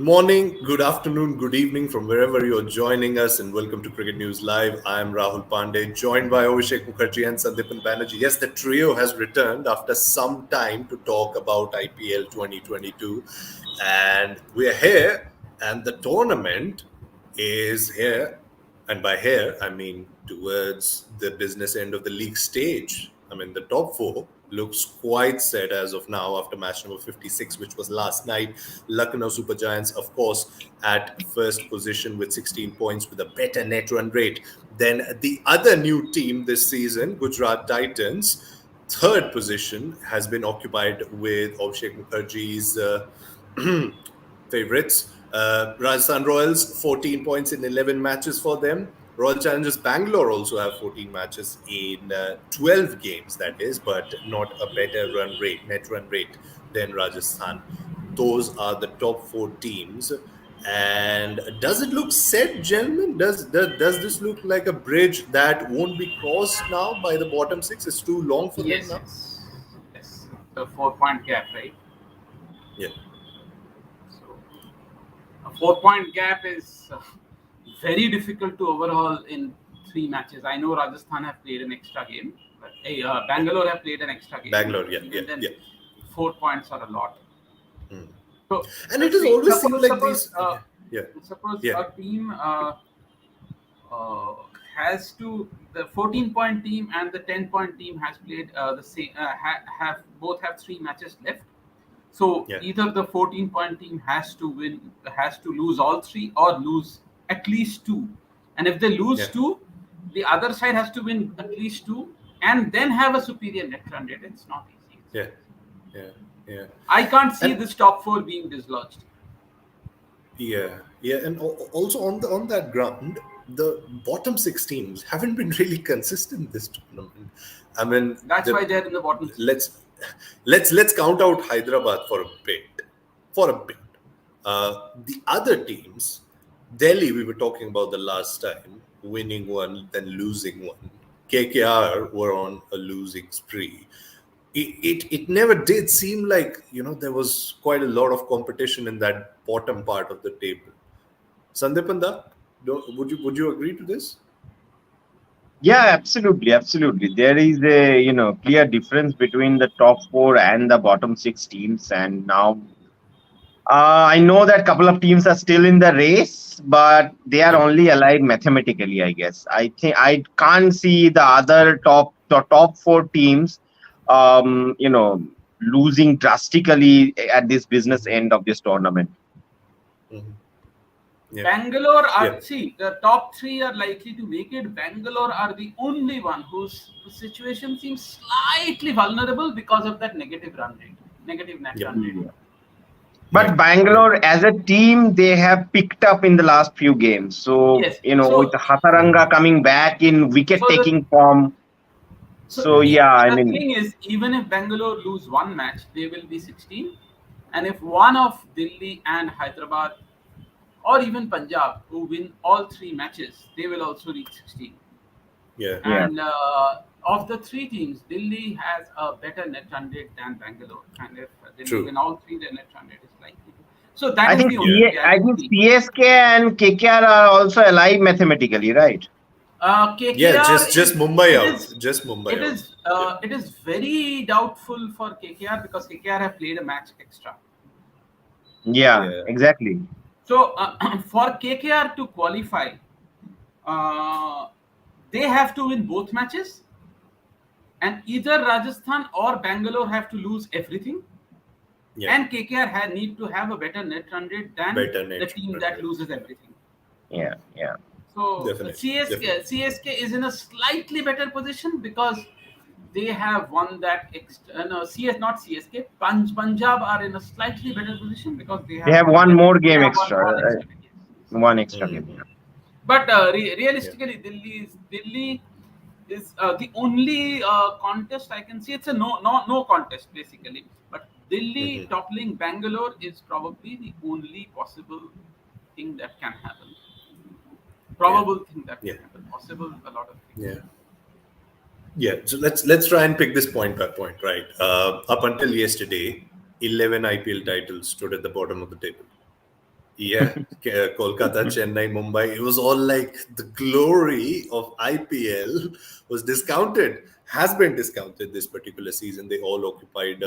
morning, good afternoon, good evening from wherever you're joining us, and welcome to Cricket News Live. I'm Rahul Pandey, joined by Abhishek and Sandipan Banerjee. Yes, the trio has returned after some time to talk about IPL 2022, and we're here, and the tournament is here. And by here, I mean towards the business end of the league stage. I mean, the top four looks quite set as of now after match number 56, which was last night. Lucknow Super Giants, of course, at first position with 16 points with a better net run rate than the other new team this season, Gujarat Titans. Third position has been occupied with Abhishek Mukherjee's favorites. Rajasthan Royals, 14 points in 11 matches for them. Royal Challengers Bangalore also have 14 matches in 12 games, that is, but not a better net run rate than Rajasthan. Those are the top four teams. And does it look set, gentlemen? Does this look like a bridge that won't be crossed now by the bottom six? It's too long for them Yes, now? yes. The 4 point gap, right? Yeah. So a 4 point gap is very difficult to overhaul in 3 matches. I know Rajasthan have played an extra game, but Bangalore have played an extra game. Bangalore, yeah, Even then, yeah. 4 points are a lot. So, And it has always seemed like suppose, these. Yeah. suppose Yeah. a team has to the 14-point team and the 10-point team has played the same have both have 3 matches left. So Yeah. either the 14-point team has to lose all 3 or lose at least 2. And if they lose Yeah. 2, the other side has to win at least 2 and then have a superior net run rate. It's not easy. Yeah. Yeah. Yeah. I can't see And- this top 4 being dislodged. Yeah, yeah, and also on that ground, the bottom six teams haven't been really consistent this tournament. I mean, That's why they're in the bottom. let's count out Hyderabad for a bit. The other teams, Delhi, we were talking about the last time, winning one then losing one. KKR were on a losing spree. It never did seem like there was quite a lot of competition in that bottom part of the table. Sandipanda, would you agree to this? Yeah, absolutely. There is a clear difference between the top four and the bottom six teams, and now I know that couple of teams are still in the race, but they are only alive mathematically. I guess I think I can't see the other top four teams, losing drastically at this business end of this tournament. Mm-hmm. Yeah. Bangalore are Yeah. see the top 3 are likely to make it. Bangalore are the only one whose situation seems slightly vulnerable because of that negative run rate, negative net run rate. But Bangalore as a team, they have picked up in the last few games. So, Yes. with Hasaranga coming back in wicket-taking form. So, The I mean, thing is, even if Bangalore lose one match, they will be 16. And if one of Delhi and Hyderabad or even Punjab who win all 3 matches, they will also reach 16. Yeah. And of the 3 teams, Delhi has a better net run rate than Bangalore. And if Delhi True. win all 3, their net run rate is likely to. So that I is think the only I think CSK and KKR are also alive mathematically, right? KKR Yeah, just Mumbai it out. is- Just Mumbai It out. is it is very doubtful for KKR because KKR have played a match extra. Yeah, exactly. So for KKR to qualify, they have to win both matches, and either Rajasthan or Bangalore have to lose everything. Yeah. And KKR need to have a better net run rate than the team that loses everything. Yeah. So Definitely. CSK is in a slightly better position because they have won that not CSK. Punjab are in a slightly better position because they have one more game they have extra, one right? extra game. One extra game. Yeah. But realistically, Delhi is the only contest I can see. It's a no contest basically. But Delhi toppling Bangalore is probably the only possible thing that can happen. Thing that can happen. Possible, a lot of things. Yeah. So let's try and pick this point by point, right? Up until yesterday, 11 IPL titles stood at the bottom of the table. Yeah, Kolkata, Chennai, Mumbai. It was all like the glory of IPL was discounted, has been discounted this particular season. They all occupied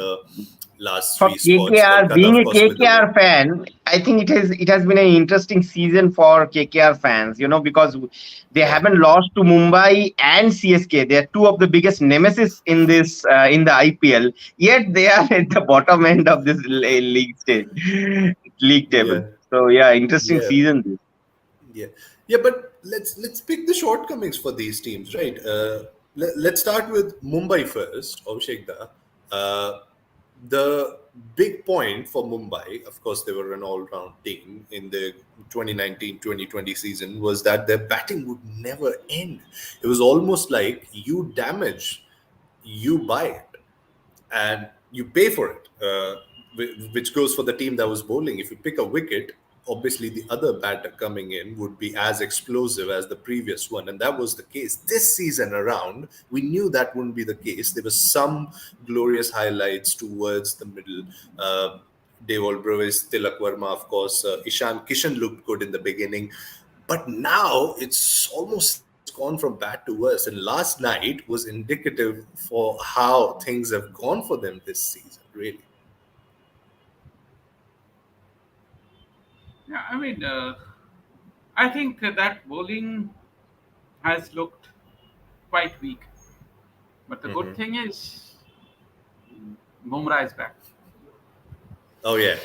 last For three spots. KKR, Kolkata, being of a course, with the win. KKR fan, I think it has been an interesting season for KKR fans. Because they Yeah, haven't lost to Mumbai and CSK. They are two of the biggest nemesis in this in the IPL. Yet they are at the bottom end of this league table. yeah, So yeah, interesting yeah. season. This. Yeah, yeah, but let's pick the shortcomings for these teams, right? Let's start with Mumbai first, Abhishek da. Uh, the big point for Mumbai, of course, they were an all-round team in the 2019-2020 season, was that their batting would never end. It was almost like you damage, you buy it and you pay for it, which goes for the team that was bowling. If you pick a wicket, obviously the other batter coming in would be as explosive as the previous one, and that was the case. This season around, we knew that wouldn't be the case. There were some glorious highlights towards the middle. Devol Brevis, Tilak Verma, of course, Ishan Kishan looked good in the beginning, but now it's almost gone from bad to worse. And last night was indicative for how things have gone for them this season, really. Yeah, I think that bowling has looked quite weak. But the good thing is, Bumrah is back. Oh, yeah.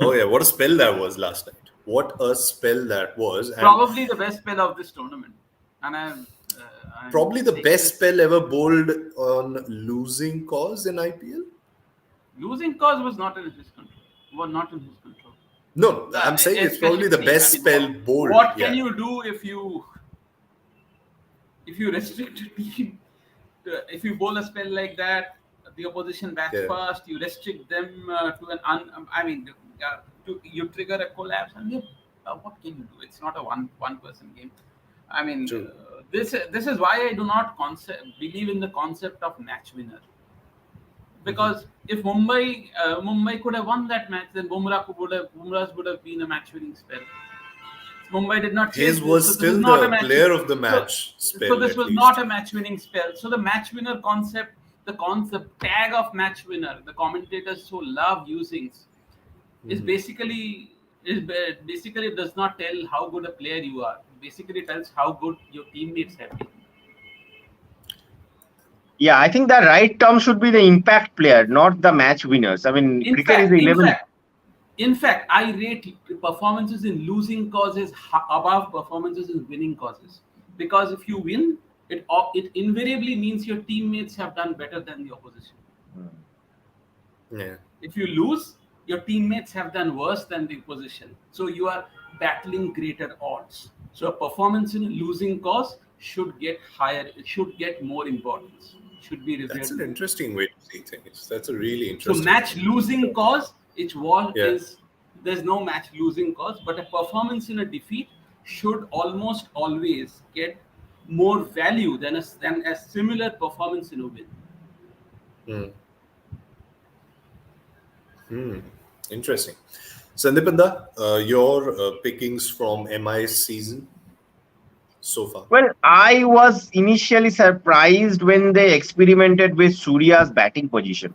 Oh, yeah. What a spell that was last night. What a spell that was. And Probably the best spell of this tournament. And I'm probably the saying best this. spell ever bowled on losing cause in IPL. Losing cause was not in his control. Was not in his control. No, I'm saying it's Especially, probably the see, best spell bowled. what can Yeah. you do if you restrict a team? If you bowl a spell like that, the opposition bats Yeah. fast. You restrict them to an you trigger a collapse, and what can you do? It's not a one person game. True. This is why I do not believe in the concept of match winner. Because if Mumbai could have won that match, then Bumrah's would have been a match winning spell. Mumbai did not chase His this, was so this is still not a the match. player of the So, match so spell, this at was not least. a match-winning spell. So the match-winner concept, the concept tag of match-winner, the commentators so love using, is basically basically does not tell how good a player you are. Basically tells how good your teammates have been. Yeah, I think the right term should be the impact player, not the match winners. I mean, In cricket is fact, the in 11. fact, in fact, I rate performances in losing causes above performances in winning causes, because if you win, it invariably means your teammates have done better than the opposition. Yeah. If you lose, your teammates have done worse than the opposition, so you are battling greater odds. So a performance in a losing cause should get higher. It should get more importance. Should be That's revered an more. interesting way to see things. That's a really So interesting match way. losing cause, it's what Yeah. is there's no match losing cause, but a performance in a defeat should almost always get more value than a similar performance in a win. Hmm. Interesting. Sandipanda, your pickings from MI's season so far? Well, I was initially surprised when they experimented with Surya's batting position.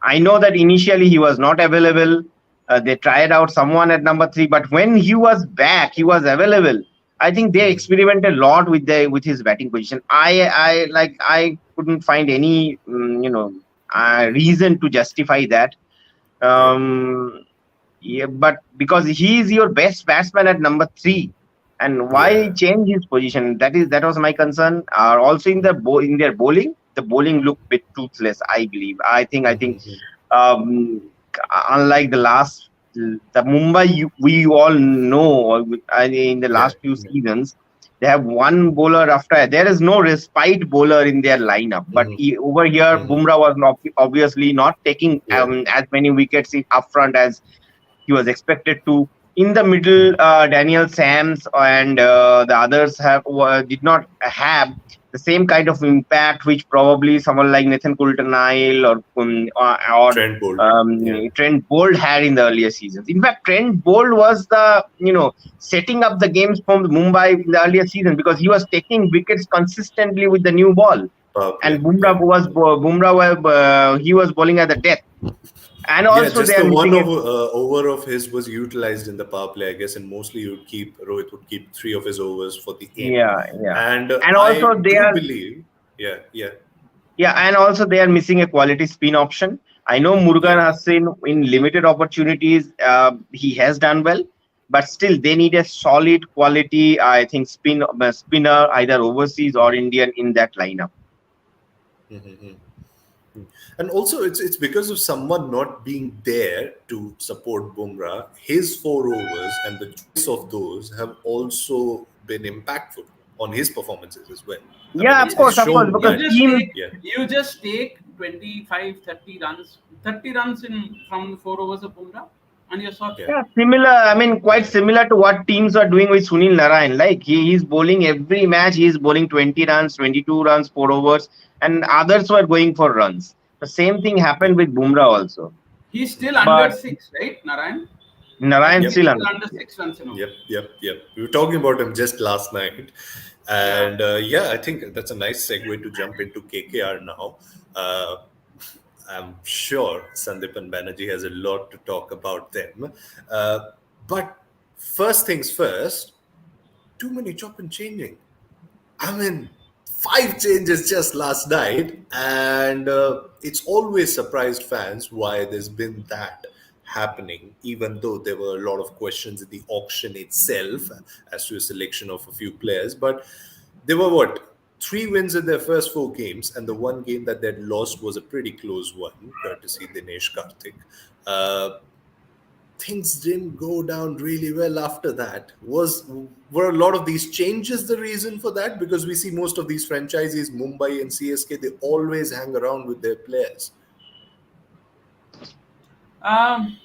I know that initially he was not available. They tried out someone at number three, but when he was back, he was available. I think they experimented a lot with his batting position. I couldn't find any reason to justify that. Yeah. Um, yeah, but because he is your best batsman at number three, and why Yeah. change his position? That was my concern. Also in their bowling, the bowling looked bit toothless. I believe. I think um, unlike the last, the Mumbai we all know, in the Yeah. last few seasons, they have one bowler after. There is no respite bowler in their lineup. But over here, Bumrah was obviously not taking Yeah. as many wickets up front as he was expected to. In the middle, Daniel Sams and the others did not have the same kind of impact which probably someone like Nathan Coulter-Nile or Trent Bolt. Yeah. Trent Bolt had in the earlier seasons. In fact, Trent Bolt was the setting up the games from Mumbai in the earlier season because he was taking wickets consistently with the new ball, Power and play. Yeah. He was bowling at the death, and Yeah, also they just are the one missing a over of his was utilized in the power play, I guess, and mostly Rohit would keep three of his overs for the end. yeah, yeah, And and I also they do are believe, yeah, yeah, yeah, and also they are missing a quality spin option. I know Murugan yeah. Hassan in limited opportunities, he has done well, but still they need a solid quality, I think, spinner either overseas or Indian in that lineup. Mhm. And also, it's because of someone not being there to support Bumrah. His four overs and the choice of those have also been impactful on his performances as well. I mean, Yeah, it's of course, shown because You that. just team. take Yeah. you just take 25, 30 runs, 30 runs in from the 4 overs of Bumrah, and you're sorted. Yeah. Yeah, similar. I mean, quite Yeah. similar to what teams are doing with Sunil Narayan. Like he is bowling every match. He is bowling 20 runs, 22 runs, 4 overs, and others were going for runs. The same thing Yeah. happened with Bumrah also. He's still under But six, right, Narayan? I Narayan think Yep. he's still still under. under Yeah. 6 runs in Yep, overs. yep. We were talking about him just last night. Yeah. And yeah, I think that's a nice segue to jump into KKR now. Uh, I'm sure Sandipan Banerjee has a lot to talk about them. Uh, but first things first, too many chop and changing. I mean, five changes just last night, and it's always surprised fans why there's been that happening, even though there were a lot of questions in the auction itself as to a selection of a few players. But they were what? Three wins in their first four games, and the one game that they'd lost was a pretty close one, courtesy Dinesh Karthik. Uh, Things didn't go down really well after that. Were a lot of these changes the reason for that? Because we see most of these franchises, Mumbai and CSK, they always hang around with their players. Um,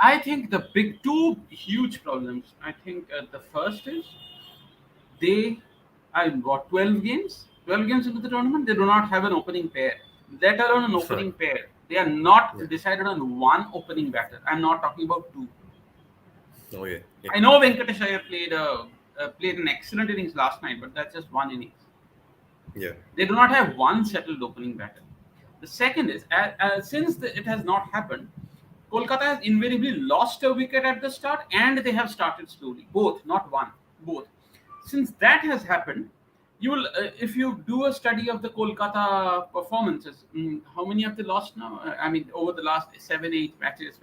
I think the big two huge problems. I think the first is they are in what 12 games, 12 games into the tournament. They do not have an opening pair, let alone an opening pair. They are not Yeah. decided on one opening batter. I'm not talking about two. Oh yeah. Yeah. I know Venkatesh Iyer played an excellent innings last night, but that's just one innings. Yeah. They do not have one settled opening batter. The second is, it has not happened, Kolkata has invariably lost a wicket at the start and they have started slowly. Both, not one, both. Since that has happened, you will, if you do a study of the Kolkata performances, how many have they lost now? I mean, over the last 7, 8 matches,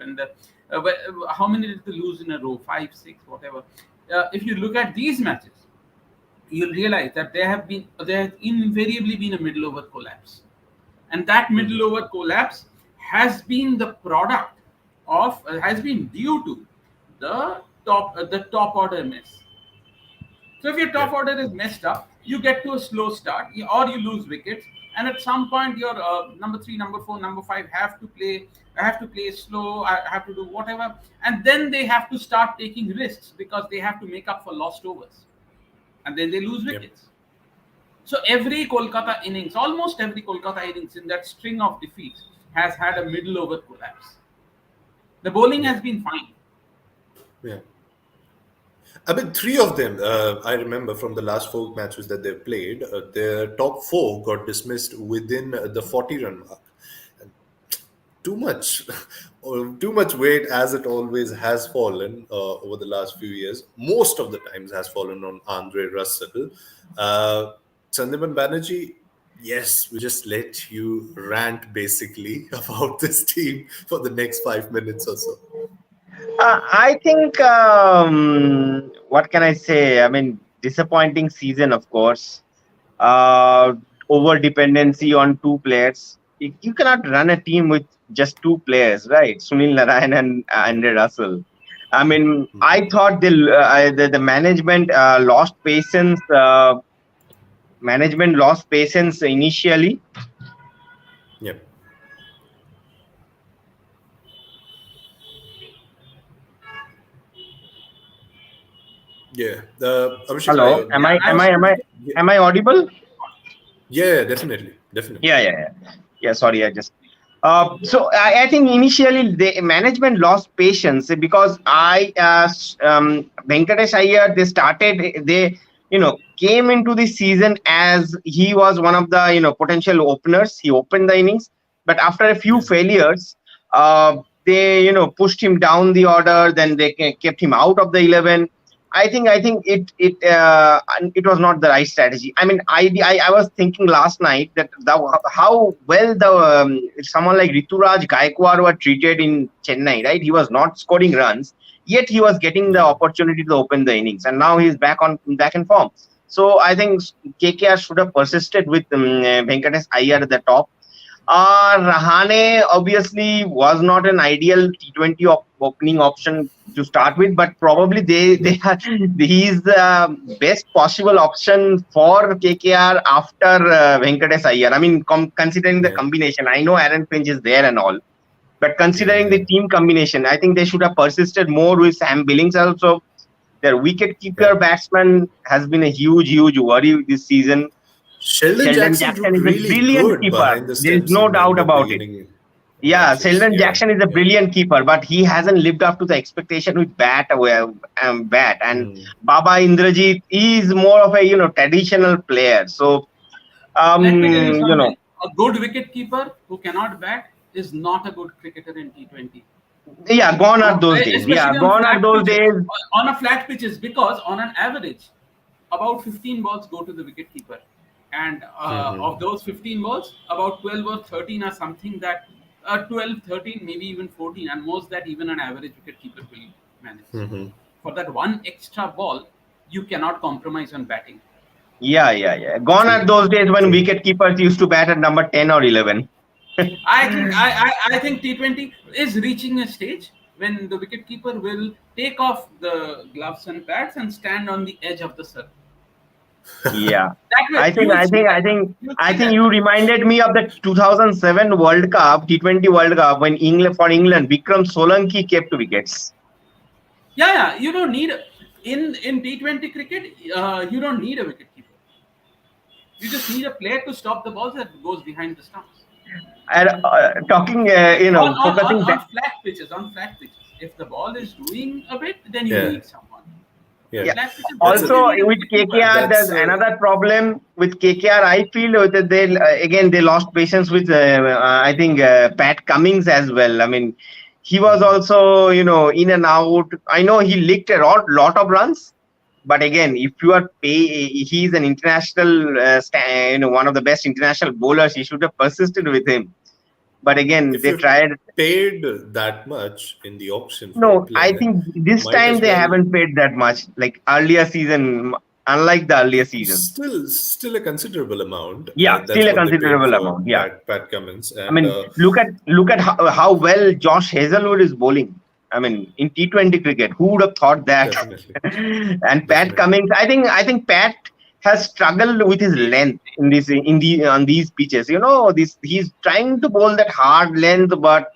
how many did they lose in a row? 5, 6, whatever. If you look at these matches, you'll realize that there has invariably been a middle over collapse, and that middle Hmm. over collapse has been the product of has been due to the top order mess. So if your Yeah. top order is messed up, you get to a slow start, or you lose wickets, and at some point your number three, number four, number five have to play. I have to play slow. I have to do whatever, and then they have to start taking risks because they have to make up for lost overs, and then they lose Yeah. wickets. So every Kolkata innings, almost every Kolkata innings in that string of defeats has had a middle over collapse. The bowling Yeah. has been fine. Yeah. I mean, three of them, I remember from the last four matches that they've played, their top four got dismissed within the 40 run mark. Too much too much weight, as it always has fallen over the last few years, most of the times has fallen on Andre Russell. uh, Sandipan Banerjee, yes, we just let you rant basically about this team for the next 5 minutes or so. I think what can I say? I mean, disappointing season, of course. Uh, Over dependency on two players. You cannot run a team with just two players, right? Sunil Narayan and Andre Russell. I mean, Mhm. I thought the management lost patience. Management lost patience initially. Yeah. Yeah. Abhishek, Hello, am Yeah, I I am was I am I yeah, am I audible? yeah, definitely, definitely. Yeah. Sorry, I just. So I think initially the management lost patience because Venkatesh Iyer, they came into the season as he was one of the potential openers. He opened the innings, but after a few Yeah. failures, they pushed him down the order. Then they kept him out of the 11. I think it was not the right strategy. I mean, I was thinking last night that how well the someone like Rituraj Gaikwad were treated in Chennai. Right, he was not scoring runs, yet he was getting the Yeah. opportunity to open the innings, and now he's back in form. So I think KKR should have persisted with Venkatesh Iyer at the top. Rahane obviously was not an ideal T20 opening option to start with, but probably Yeah. he's the best possible option for KKR after Venkatesh Iyer. I mean, considering the Yeah. combination, I know Aaron Finch is there and all, but considering Yeah. the team combination, I think they should have persisted more with Sam Billings also. Their wicket Yeah. keeper batsman has been a huge worry this season. Sheldon Sheldon Jackson Jackson looked is a really brilliant good keeper. behind the There is stumps no in doubt the about it. beginning Yeah, matches. Sheldon Yeah. Jackson is a Yeah. brilliant keeper, but he hasn't lived up to the expectation with bat. And Mm. Baba Indrajit is more of a traditional player. So let me tell you um, you know, something. A good wicket keeper who cannot bat is not a good cricketer in T20. yeah, gone are those days. Yeah, Especially on gone are flat those pitches. days. On a flat pitches, because on an average, about 15 balls go to the wicket keeper, and Mm-hmm. of those 15 balls, about 12 or 13 are something that 12, 13, maybe even 14, and most that even an average wicket keeper will manage. Mm-hmm. For that one extra ball, you cannot compromise on batting. Yeah. Gone are True. those days when True. wicket keepers used to bat at number 10 or 11. I think T20 is reaching a stage when the wicketkeeper will take off the gloves and pads and stand on the edge of the circle. Yeah. That way, I you think will I see think I that. think You will I see think that. you reminded me of the 2007 World Cup, T20 World Cup, when England, Vikram Solanki kept wickets. Yeah. You don't need in T20 cricket. You don't need a wicketkeeper. You just need a player to stop the balls that goes behind the stumps. And talking, focusing back. On flat pitches. On flat pitches, if the ball is doing a bit, then you Yeah. need someone. Yeah. On Yeah. flat pitches, That's then a you Also, need a with wicketkeeper. KKR, there's that's another problem with KKR. I feel that they again they lost patience with I think Pat Cummins as well. I mean, he was Mhm. also in and out. I know he licked a lot of runs, but again, if you are he's an international, one of the best international bowlers. You should have persisted with him. But again, If they you've tried. paid that much in the auction for a No, I player, think this might time as they well. haven't paid that much. Like earlier season, unlike the earlier seasons. Still a considerable amount. Yeah, That's still a what they paid considerable for amount. Yeah, Pat Cummins, I and mean, look at how well Josh Hazelwood is bowling. I mean, in T20 cricket, who would have thought that? definitely, And Pat definitely. Cummins, I think Pat has struggled with his length on these pitches. This he's trying to bowl that hard length, but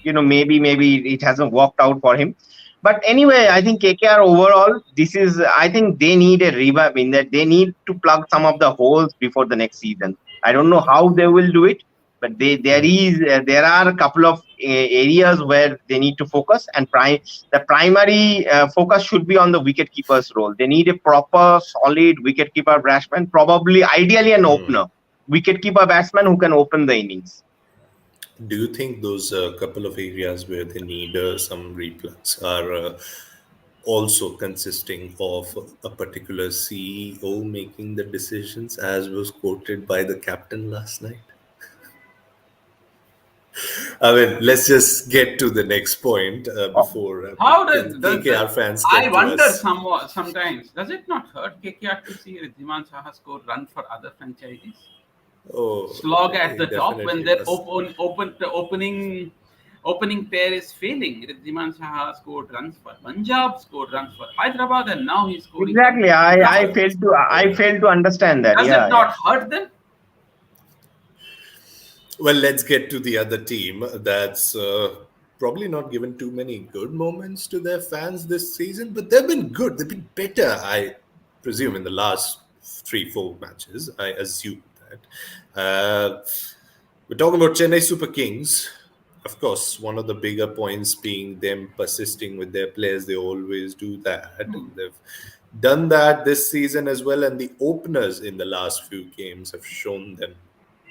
maybe it hasn't worked out for him. But anyway, Yeah. I think KKR overall, I think they need a revamp in that they need to plug some of the holes before the next season. I don't know how they will do it, but Mhm. there are a couple of areas where they need to focus, and the primary focus should be on the wicket keeper's role. They need a proper, solid wicket keeper batsman, probably ideally an Hmm. opener, wicket keeper batsman who can open the innings. Do you think those couple of areas where they need some replugs are also consisting of a particular CEO making the decisions, as was quoted by the captain last night? I mean, let's just get to the next point before How does the KKR fans I get to wonder us. sometimes, does it not hurt KKR to see Ridhiman Saha score run for other franchises? Oh, Slog at the it top when definitely their must. opening pair is failing. Ridhiman Saha scored runs for Punjab, scored runs for Hyderabad, and now he's scoring runs Exactly. for I Gujarat. failed to I Yeah. failed to understand that. Does it Yeah. not hurt them? Well, let's get to the other team. That's probably not given too many good moments to their fans this season, but they've been good. They've been better, I presume, in the last 3-4 matches. I assume that. We're talking about Chennai Super Kings. Of course, one of the bigger points being them persisting with their players. They always do that. And they've done that this season as well. And the openers in the last few games have shown them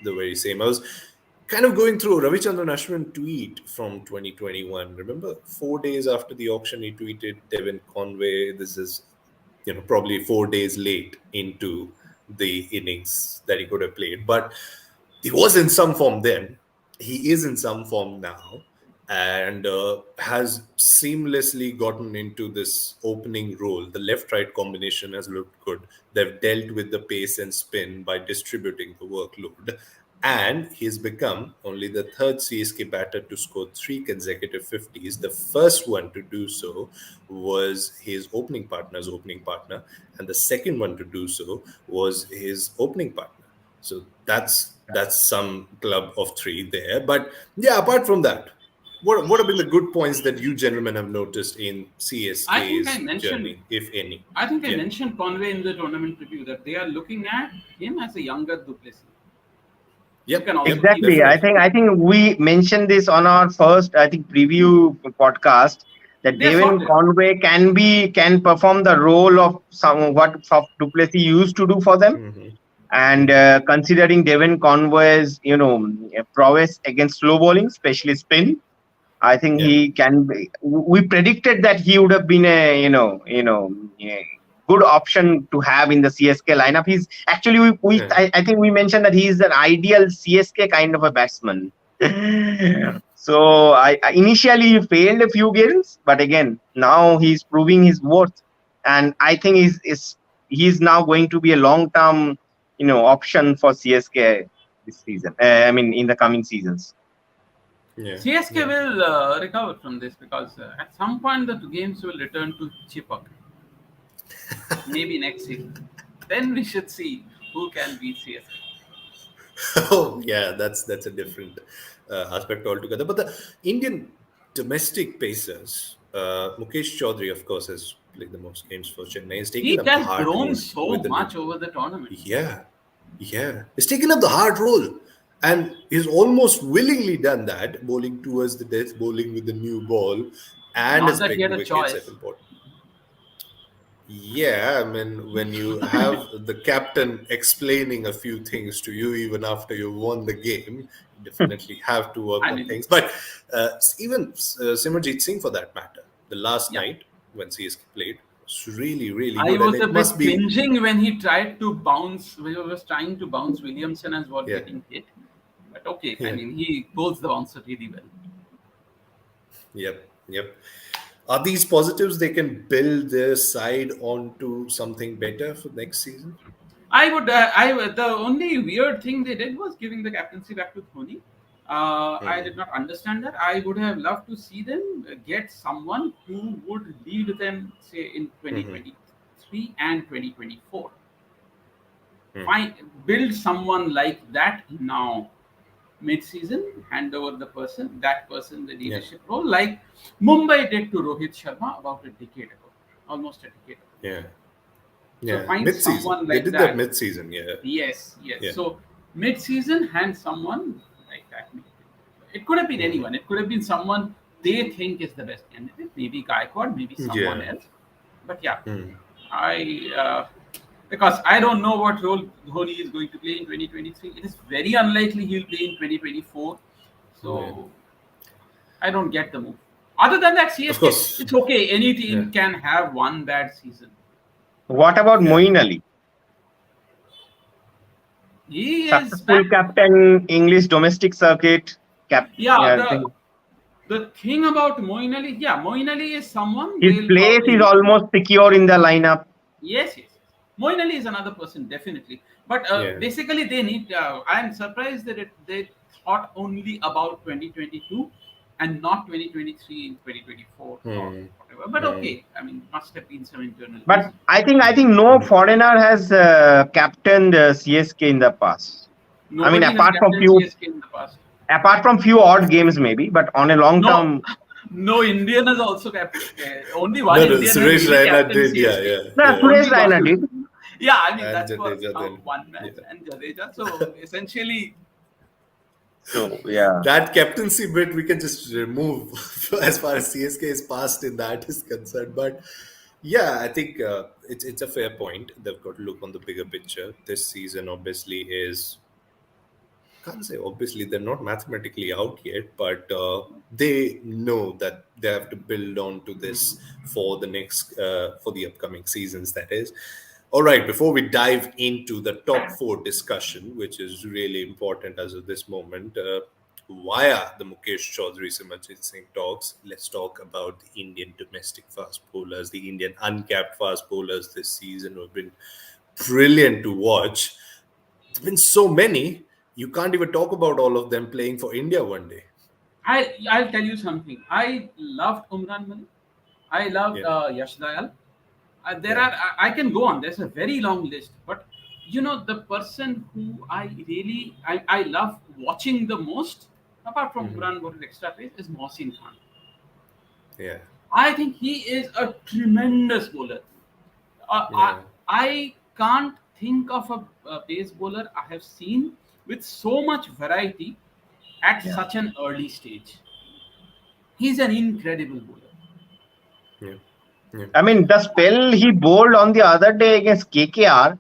the very same. I was kind of going through Ravichandran Ashwin tweet from 2021. Remember, 4 days after the auction, he tweeted Devin Conway. This is, probably 4 days late into the innings that he could have played. But he was in some form then. He is in some form now, and has seamlessly gotten into this opening role. The left-right combination has looked good. They've dealt with the pace and spin by distributing the workload. And he's become only the third CSK batter to score 3 consecutive 50s. The first one to do so was his opening partner's opening partner, and the second one to do so was his opening partner. So that's some club of three there. But yeah, apart from that, what have been the good points that you gentlemen have noticed in CSK's journey, if any? I think I mentioned Conway in the tournament review that they are looking at him as a younger Duplessis. Yep, exactly. I think we mentioned this on our first, preview podcast, that Devin Conway can perform the role of what Duplessis used to do for them. Mm-hmm. And considering Devin Conway's prowess against slow bowling, especially spin, I think he can be. We predicted that he would have been a good option to have in the CSK lineup. He's actually I think we mentioned that he is an ideal CSK kind of a batsman. So I initially he failed a few games, but again now he's proving his worth, and I think he's now going to be a long-term option for CSK this season. In the coming seasons. CSK will recover from this because at some point the games will return to Chipak. Maybe next season. Then we should see who can beat CSK. Oh yeah, that's a different aspect altogether. But the Indian domestic pacers, Mukesh Chaudhary, of course, has played the most games for Chennai. He has grown so much over the tournament. Yeah. He's taken up the hard role. And he's almost willingly done that, bowling towards the death, bowling with the new ball, and Not has that he picked had a wickets choice. at important. Yeah, I mean, when you have the captain explaining a few things to you even after you won the game, you definitely have to work on things. But even Simranjeet Singh, for that matter, the last night when CSK played, was really, really good. I was a bit cringing when he tried to bounce. He was trying to bounce Williamson as well, getting hit. But okay, I mean, he bowls the bouncer really well. Yep. Are these positives they can build their side onto something better for next season? I would. The only weird thing they did was giving the captaincy back to Dhoni. I did not understand that. I would have loved to see them get someone who would lead them, say, in 2023 and 2024. Build someone like that now. Mid-season, hand over that person the leadership role, like Mumbai did to Rohit Sharma about a decade ago, almost a decade ago. So find mid-season. Someone like they did that mid-season, Yes. So mid-season, hand someone like that. It could have been anyone. It could have been someone they think is the best candidate. Maybe Gaikwad, maybe someone else. But because I don't know what role Dhoni is going to play in 2023. It is very unlikely he'll play in 2024. So I don't get the move. Other than that, CSK, it's okay. Any team can have one bad season. What about Moeen Ali? He is successful captain, English domestic circuit. The thing about Moeen Ali is someone. His place is almost secure in the lineup. Yes. Moeen Ali is another person, definitely. But basically, they need. I am surprised that they thought only about 2022 and not 2023 and 2024 or whatever. But okay, I mean, must have been some internal. But I think no foreigner has captained CSK in the past. Nobody apart from few. CSK in the past. apart from few odd games maybe, but on a long No, term. no Indian has also only one No, Indian has Suresh really Raina captained did. Yeah, CSK. yeah, No, yeah. Suresh Only one. Raina did. Yeah, I mean And that was Jadeja then. one match, Yeah. and Jadeja. So essentially, So yeah, That captaincy bit we can just remove as far as CSK is past in that is concerned. But yeah, I think it's a fair point. They've got to look on the bigger picture. This season obviously is, can't say obviously they're not mathematically out yet, but they know that they have to build on to this for the next for the upcoming seasons. That is. All right. Before we dive into the top four discussion, which is really important as of this moment, via the Mukesh Chaudhary Simarjit Singh talks, let's talk about the Indian domestic fast bowlers, the Indian uncapped fast bowlers this season who have been brilliant to watch. There've been so many, you can't even talk about all of them playing for India one day. I'll tell you something. I loved Umran Malik. I loved Yeah, Yash Dayal. There yeah. are I can go on. There's a very long list, but the person who I love watching the most, apart from Umran Malik extra pace, is Mohsin Khan. Yeah, I think he is a tremendous bowler. Uh, I, yeah, I can't think of a pace bowler I have seen with so much variety at yeah. such an early stage. He's an incredible bowler. yeah, yeah, I mean, the spell he bowled on the other day against KKR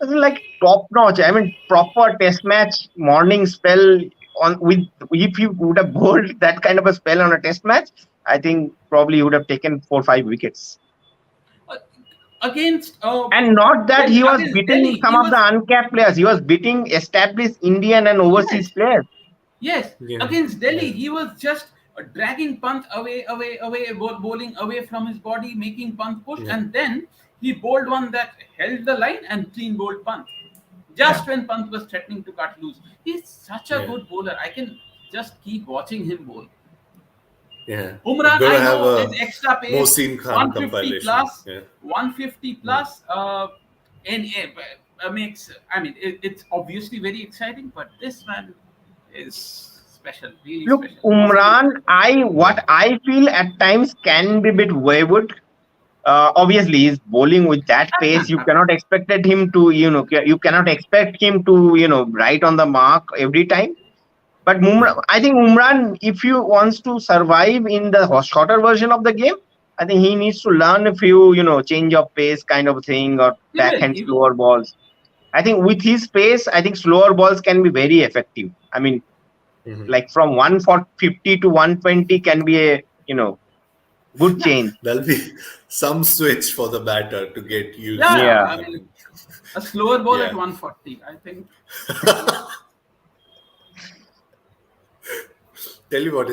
was like top notch. I mean, proper test match morning spell on with if you would have bowled that kind of a spell on a test match, I think probably you would have taken 4 5 wickets. Uh, against And not that he was against beating Delhi, some he of the was uncapped players, he was beating established Indian and overseas yes, players. yes. yeah, Against yeah, Delhi, he was just dragging Pant away, bowling away from his body, making Pant push, yeah, and then he bowled one that held the line and clean bowled Pant. Yeah. Just when Pant was threatening to cut loose, he's such a yeah, good bowler. I can just keep watching him bowl. yeah. We've Umran, got to I have know, is a extra pace, Mohsin Khan 150 compilation. plus, Yeah, 150 yeah. plus, and makes. I mean, it's obviously very exciting, but this man is special, really Look, special. Mohsin is Umran, special. what I feel at times can be a bit wayward. Obviously, he's bowling with that pace. You cannot expect him to, you cannot expect him to, right on the mark every time. But Yeah, I think Umran, if he wants to survive in the shorter version of the game, I think he needs to learn a few, change of pace kind of thing or He will. backhand He will. slower balls. I think with his pace, I think slower balls can be very effective. I mean, like from 150 to 120 can be a, good change. there'll be some switch for the batter to get used Yeah, to. Yeah. I I mean, mean, a slower ball at yeah. 140. I think. Tell you what,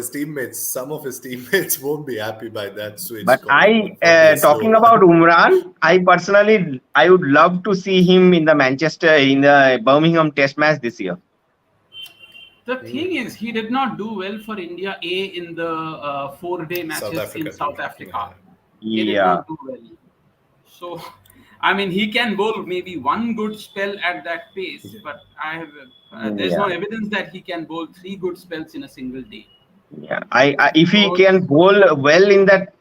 some of his teammates won't be happy by that switch But calling 140 a talking slow about one. Umran, I would love to see him in the Birmingham Test match this year. The thing is, he did not do well for India A in the 4 day South matches in Africa tour. South Africa. Yeah. He did Yeah. not do well. So, I mean, he can bowl maybe one good spell at that pace, Yeah. but I have there's no Yeah. evidence that he can bowl three good spells in a single day. Yeah. If he So, can bowl well in that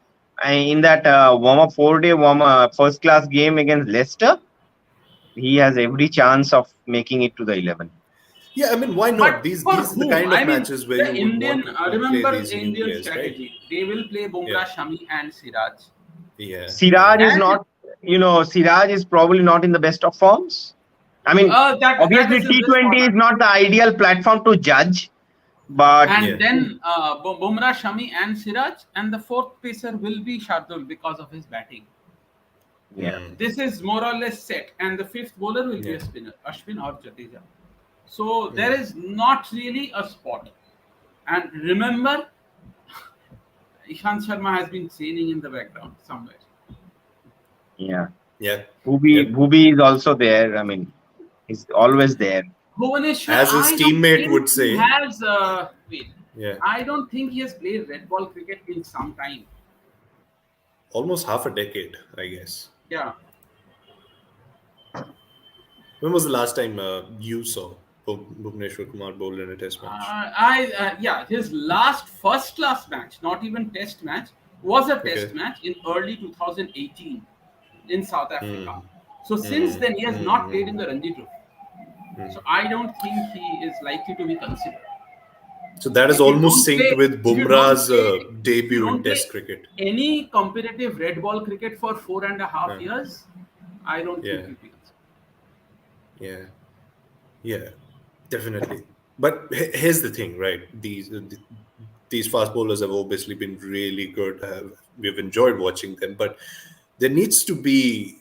warm up 4 day warm first class game against Leicester, he has every chance of making it to the 11. Yeah, I mean, why not? but These for these are the whom? kind I of mean, matches where the you would want Indian to play remember these the new Indian players, right? strategy. They will play Yeah, Bumrah, Shami, and Siraj. yeah, yeah, Siraj is And not, Siraj is probably not in the best of forms. I mean, that obviously is in this T20 is format. not the ideal platform to judge, but And yeah, then Bumrah, Shami, and Siraj, and the fourth pacer will be Shardul because of his batting. yeah, This is more or less set, and the fifth bowler will be yeah, a spinner, Ashwin or Jadeja. So there yeah, is not really a spot. And remember, Ishant Sharma has been training in the background somewhere. yeah. yeah, Bhubi, yep. Bhubi is also there. I mean, he's always there. Bhuvaneshwar, As his I don't teammate think would he say, has. Wait, yeah, I don't think he has played red ball cricket in some time. almost half a decade, I guess. Yeah. When was the last time you saw Bhuvneshwar Kumar bowled in a test match. His first class match, not even test match, was a test Okay. match in early 2018 in South Africa. Hmm. So since Hmm. then, he has not played Hmm. in the Ranji Trophy. Hmm. So I don't think he is likely to be considered. So that is If you almost don't synced play, with if you don't Bumrah's play, if you debut in don't Test play cricket. any competitive red ball cricket for 4.5 Uh, years, I don't think yeah, you'll be considered. yeah, yeah, definitely. But here's the thing, right? These fast bowlers have obviously been really good. We've enjoyed watching them, but there needs to be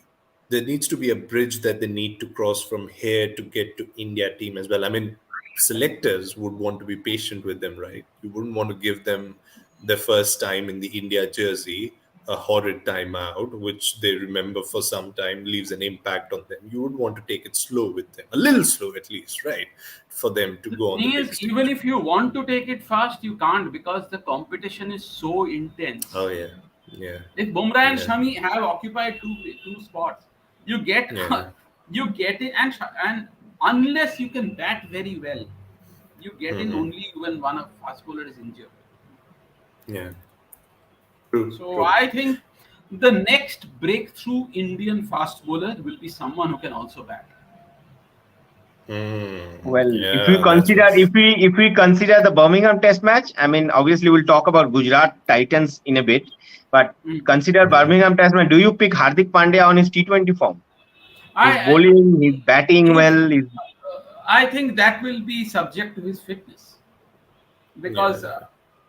there needs to be a bridge that they need to cross from here to get to India team as well. I mean, selectors would want to be patient with them, right? You wouldn't want to give them the first time in the India jersey a horrid time out, which they remember for some time, leaves an impact on them. You would want to take it slow with them, a little slow at least, right? For them to The go on the thing big is, even stage. if you want to take it fast, you can't because the competition is so Oh intense. yeah, yeah, If Bumrah and yeah, Shami have occupied two spots, you get yeah, you get it, and unless you can bat very well, you get in hmm, only when one of fast bowler is injured. yeah. True, So true. I think the next breakthrough Indian fast bowler will be someone who can also bat. Well, if we Yeah, that's consider what. if we consider the Birmingham Test match, I mean, obviously we'll talk about Gujarat Titans in a bit, but Mm. consider Birmingham Test match. Do you pick Hardik Pandya on his T20 form? His I bowling, his batting if well, his I think that will be subject to his fitness Yeah, because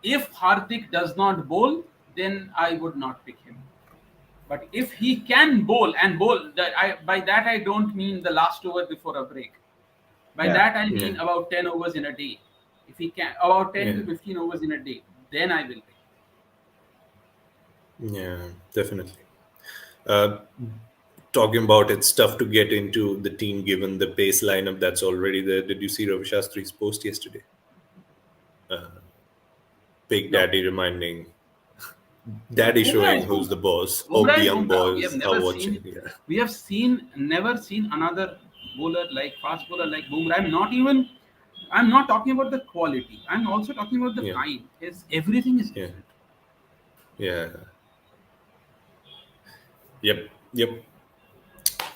if Hardik does not bowl, then I would not pick him. But if he can bowl and bowl, by that I don't mean the last over before a break. By yeah. that I yeah, mean about 10 overs in a day. If he can about 10 yeah, to 15 overs in a day, then I will pick. yeah, definitely. Uh, Talking about it's tough to get into the team given the pace lineup that's already there. Did you see Ravi Shastri's post yesterday? Big No. Daddy reminding Daddy Bumrah showing is who's the Bumrah. boss. Hope Bumrah the is young Bumrah. We have boys are never watching. seen Yeah, never seen another bowler like fast bowler like Bumrah. I'm not talking about the quality. I'm also talking about the yeah, kind. His everything is yeah, different. yeah. Yep, yep.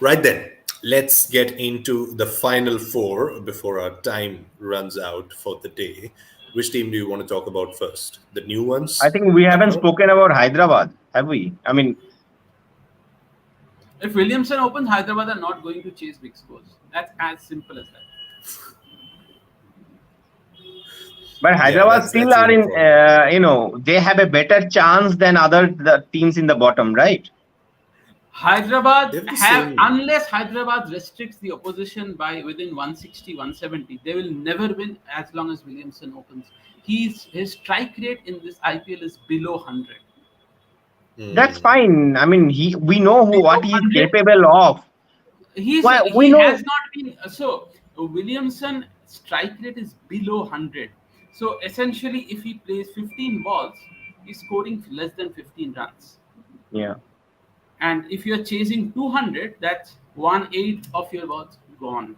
Right then, let's get into the final four before our time runs out for the day. Which team do you want to talk about first? The new I ones, think we haven't Lucknow? spoken about Hyderabad, have we? I mean, If Williamson opens, Hyderabad are not going to chase big scores. That's as simple as that. but Yeah, Hyderabad still that's the are only in, problem. they have a better chance than other the teams in the bottom, right? Hyderabad They're the have, same. unless Hyderabad restricts the opposition by within 160, 170, they will never win as long as Williamson opens. His strike rate in this IPL is below 100. That's Hmm. fine. I mean, we know Below what he is 100, capable of. Why we he has know, not been Williamson strike rate is below 100. So essentially, if he plays 15 balls, he's scoring less than 15 runs. yeah. And if you're chasing 200, that's 1/8 of your balls gone.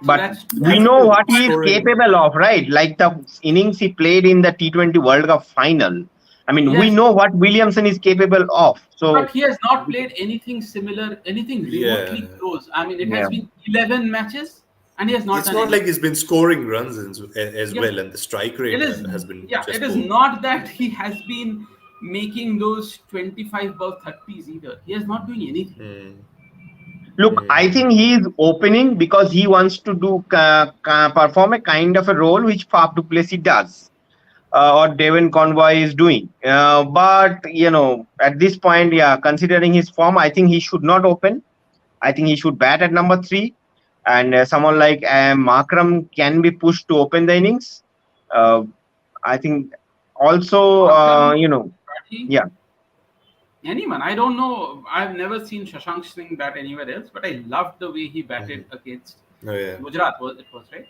So But that's we Hasn't know been what he is 200. scoring. capable of, right? Like the innings he played in the T20 World Cup final. I mean, we Yes, know what Williamson is capable of. but So, he has not played anything similar, anything Yeah. remotely close. I mean, it has yeah. been 11 matches, and he has not It's done not like anything. he's been scoring runs as Yes, well, and the strike it rate is. has been Yeah, it just is poor. not that he has been making those 25 ball 30s either. He is not doing anything. Hmm. Look, I Hmm. think he is opening because he wants to do perform a kind of a role which Faf du Plessis does, or Devon Convoy is doing. But at this point, yeah, considering his form, I think he should not open. I think he should bat at number three, and someone like Markram can be pushed to open the innings. Uh, I think also, Markham, Rathi, yeah, anyone. I don't know. I've never seen Shashank Singh bat anywhere else, but I loved the way he batted against Oh yeah. Gujarat. It was right.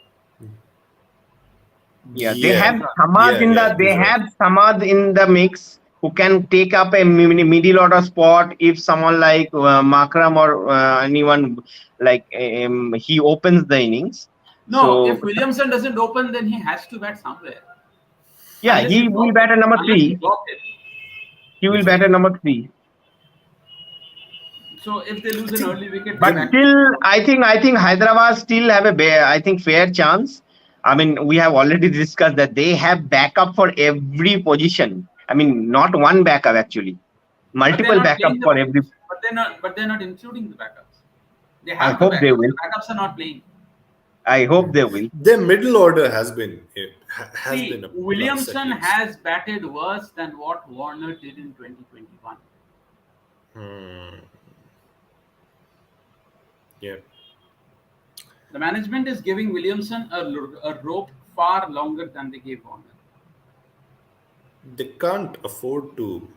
yeah, they Yeah. have Gujarat. Samad Yeah. in Yeah. the Gujarat. mix. who can take up a middle order spot if someone like Makram or anyone like he opens the innings. No, So if Williamson doesn't open, then he has to bat somewhere. yeah, Unless he you will block bat it. at number Unless you 3. block it. He will bat at number 3. So if they lose I an think early wicket, they But they, back to still, I think Hyderabad still have a I think fair chance. I mean, we have already discussed that they have backup for every position. I mean, not one backup actually, but they're multiple not backup playing the for every. but they're not including the backups. They I have the hope they backups. will. The backups are not playing. I hope they will. their middle order has been See, a plus at Williamson least. has batted worse than what Warner did in 2021. Hmm. Yeah. The management is giving Williamson a rope far longer than they gave Warner. They can't afford to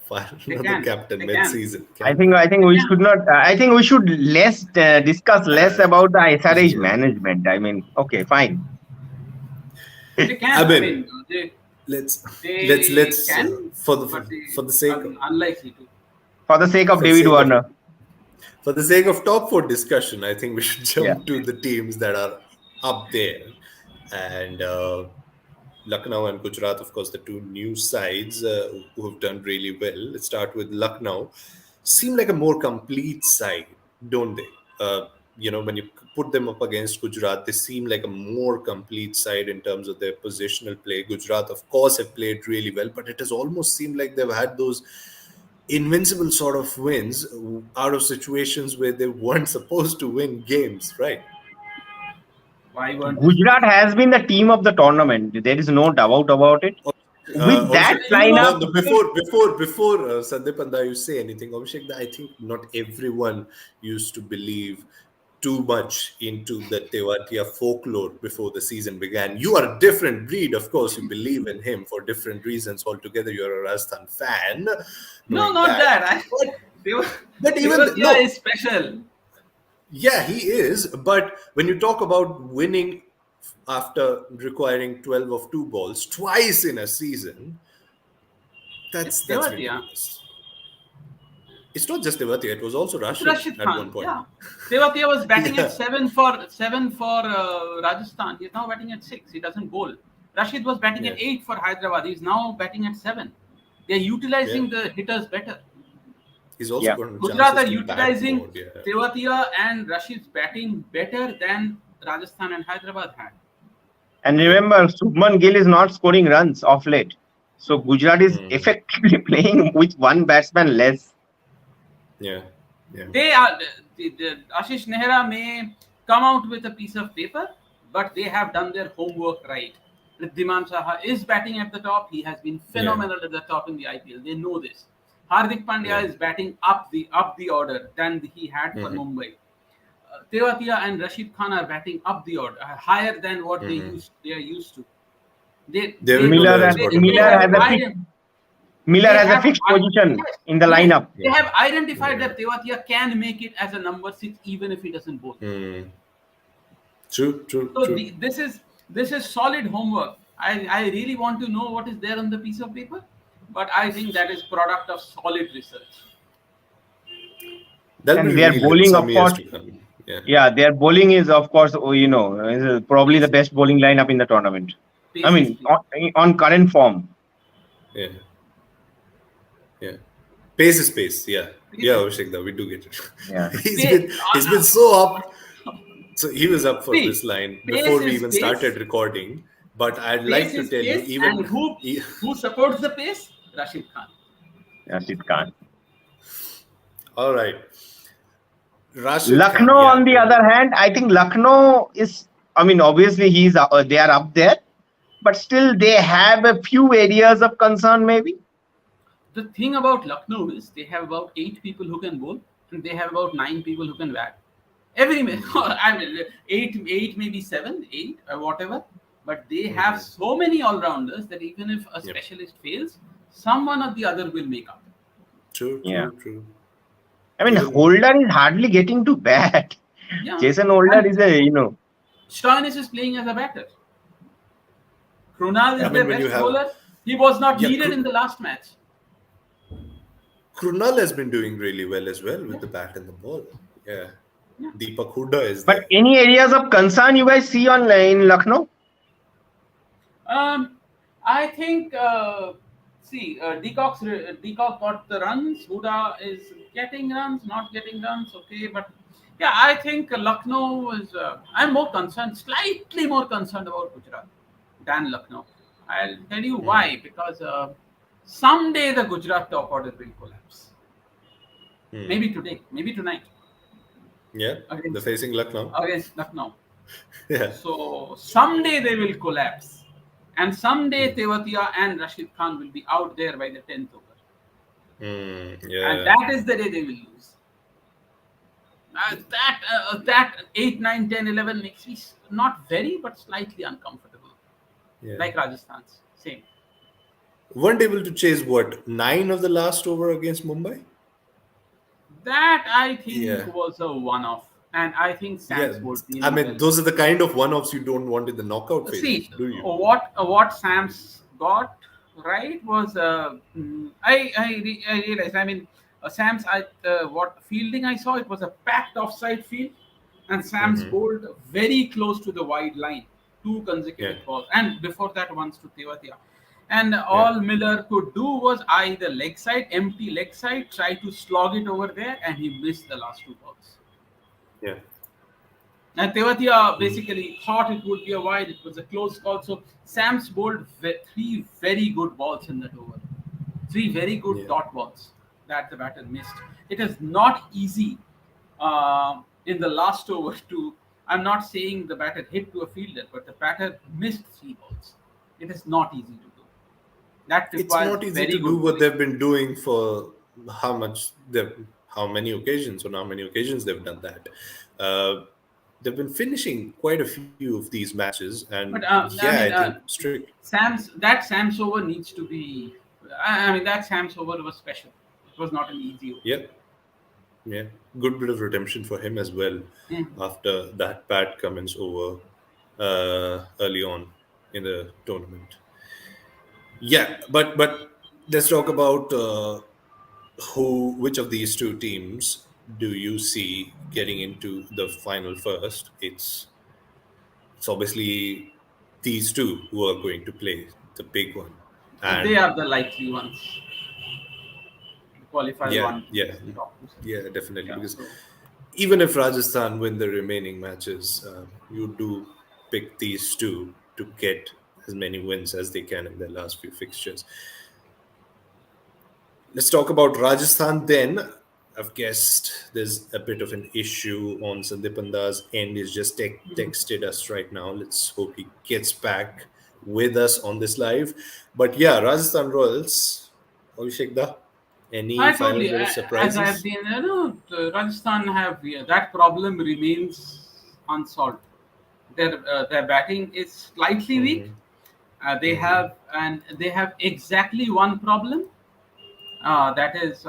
fire They another can. captain They can. mid-season, I can think they? I think They we can. should not. I think we should less discuss less about the SRH Yeah. management. I mean, okay, fine. They I can. I mean, mean, let's they let's can, but they for the sake are unlikely to. For the sake of for the David sake of Warner. for the sake of top four discussion, I think we should Yeah. jump to the teams that are up there, and Lucknow and Gujarat, of course, the two new sides who have done really well. Let's start with Lucknow. Seem like a more complete side, don't they? When you put them up against Gujarat, they seem like a more complete side in terms of their positional play. Gujarat, of course, have played really well, but it has almost seemed like they've had those invincible sort of wins out of situations where they weren't supposed to win games, right? Why weren't they Gujarat supposed to? has been the team of the tournament. There is no doubt about it. With that Abhishek, You know, lineup, no, before Sandeep and you say anything, Abhishek, I think not everyone used to believe too much into the Tewatia folklore before the season began. You are a different breed, of course. You believe in him for different reasons altogether. You're a Rajasthan fan, No, knowing not that. that. But, Dev- but even Devatia no, is special. yeah, he is. But when you talk about winning after requiring 12 of two balls twice in a season, It's that's Devatia. ridiculous. It's not just Devatia, it was also It's Rashid Rashid at one Khan. point. Yeah, Devatia was batting at Yeah. seven for Rajasthan. He's now batting at 6. He doesn't bowl. Rashid was batting Yeah. at 8 for Hyderabad. He's now batting at 7. They're Yeah. utilizing the hitters better. He's also yeah. gotten Gujarat chances are to bat utilizing more. Yeah. Tewatia and Rashid's batting better than Rajasthan and Hyderabad had. And remember, Subman Gill is not scoring runs off late. So Gujarat is effectively playing with one batsman less. Yeah. Yeah. They are Ashish Nehra may come out with a piece of paper, but they have done their homework right. Riddhiman Saha is batting at the top. He has been phenomenal at the top in the IPL. They know this. Hardik Pandya Yeah. is batting up the order than he had for Mumbai. Tewatia and Rashid Khan are batting up the order, higher than what they are used to. Devin Miller Miller has and got a Miller lot has of a work. fixed Miller they has a have fixed I- position yes, in the yes, lineup. They have identified that Tewatia can make it as a number 6 even if he doesn't bowl. True. So this is solid homework. I really want to know what is there on the piece of paper, but I think that is product of solid research. That'll be And their revealed in bowling, some of years course, to come. Yeah. yeah, their bowling is, of course, is probably the best bowling lineup in the tournament. I Pace is mean, key. on current form. Yeah. Yeah. Pace is pace. Yeah. Pace Yeah, is- Abhishek, we do get it. Yeah. He's been so up. So he was up for See, this line pace before we is even pace. started recording. But I'd like Pace to is tell you, pace, even and who supports the pace? Rashid Khan. Rashid Khan. all right. Rashid Lucknow, Khan, on the other hand, I think Lucknow is. I mean, obviously they are up there, but still they have a few areas of concern. Maybe. The thing about Lucknow is they have about 8 people who can bowl, and they have about 9 people who can bat. Every I mean, eight, maybe 7, 8, or whatever. But they have so many all-rounders that even if a specialist fails, someone or the other will make up. True. Yeah. True. I mean, Holder is hardly getting to bat. Yeah. Jason Holder And is a Stoinis is playing as a batter. Krunal is I mean, their when you best have- bowler. He was not Yeah, needed in the last match. Krunal has been doing really well as well with the bat and the ball. Yeah. Yeah. Deepak Hooda is But there. any areas of concern you guys see on in Lucknow? Um, I think see Deacock got the runs. Huda is getting runs, not getting runs. Okay, but yeah, I think Lucknow is. I'm more concerned, slightly more concerned about Gujarat than Lucknow. I'll tell you Hmm. why. Because someday the Gujarat top order will collapse. Hmm. Maybe today, maybe tonight Yeah. They're against facing Lucknow. Lucknow. Yeah. So someday they will collapse, and someday Hmm. Tewatia and Rashid Khan will be out there by the 10th over, Hmm. and Yeah. that is the day they will lose. That 8, 9, 10, 11 makes me not very but slightly uncomfortable, Yeah. like Rajasthan's. Same. Weren't able to chase what, nine of the last over against Mumbai? That I think Yeah. was a one-off, and I think Yeah. Sam's bowled I really mean, well. those are the kind of one-offs you don't want in the knockout phases, See do you? what Sam's got right was I realized. I mean, Sam's what fielding I saw, it was a packed offside field, and Sam's Mm-hmm. bowled very close to the wide line, two Yeah. consecutive balls, and before that once to Tewatia. And Yeah. all Miller could do was either leg side, empty leg side, try to slog it over there, and he missed the last two balls. Yeah. And Tewatia Mm. basically thought it would be a wide. It was a close call. So Sam's bowled three very good balls in that over. Three very good Yeah. dot balls that the batter missed. It is not easy in the last over to. I'm not saying the batter hit to a fielder, but the batter missed three balls. It is not easy to do. That It's requires not easy very to do good what bowling. they've been doing for how many occasions, on how many occasions they've done that. Uh, they've been finishing quite a few of these matches, and But yeah, I I mean, think strict. Sam's over needs to be. I mean, that Sam's over was special. It was not an easy over. Yeah, yeah, good bit of redemption for him as well Mhm. after that bad comments over early on in the tournament. Yeah, but let's talk about which of these two teams do you see getting into the final first? It's obviously these two who are going to play the big one, They and are the likely ones. To qualify yeah, one, two, yeah, top two. yeah, definitely. Yeah. Because So even if Rajasthan win the remaining matches, you do pick these two to get as many wins as they can in their last few fixtures. Let's talk about Rajasthan then. I've guessed there's a bit of an issue on Sandipanda's end. He's just texted us right now. Let's hope he gets back with us on this live. But yeah, Rajasthan Royals, Abhishek Da, any I told final you, bit of as I have surprises? been, Rajasthan have that problem remains unsolved. Their batting is slightly weak. Mm-hmm. Mm-hmm. They have exactly one problem. That is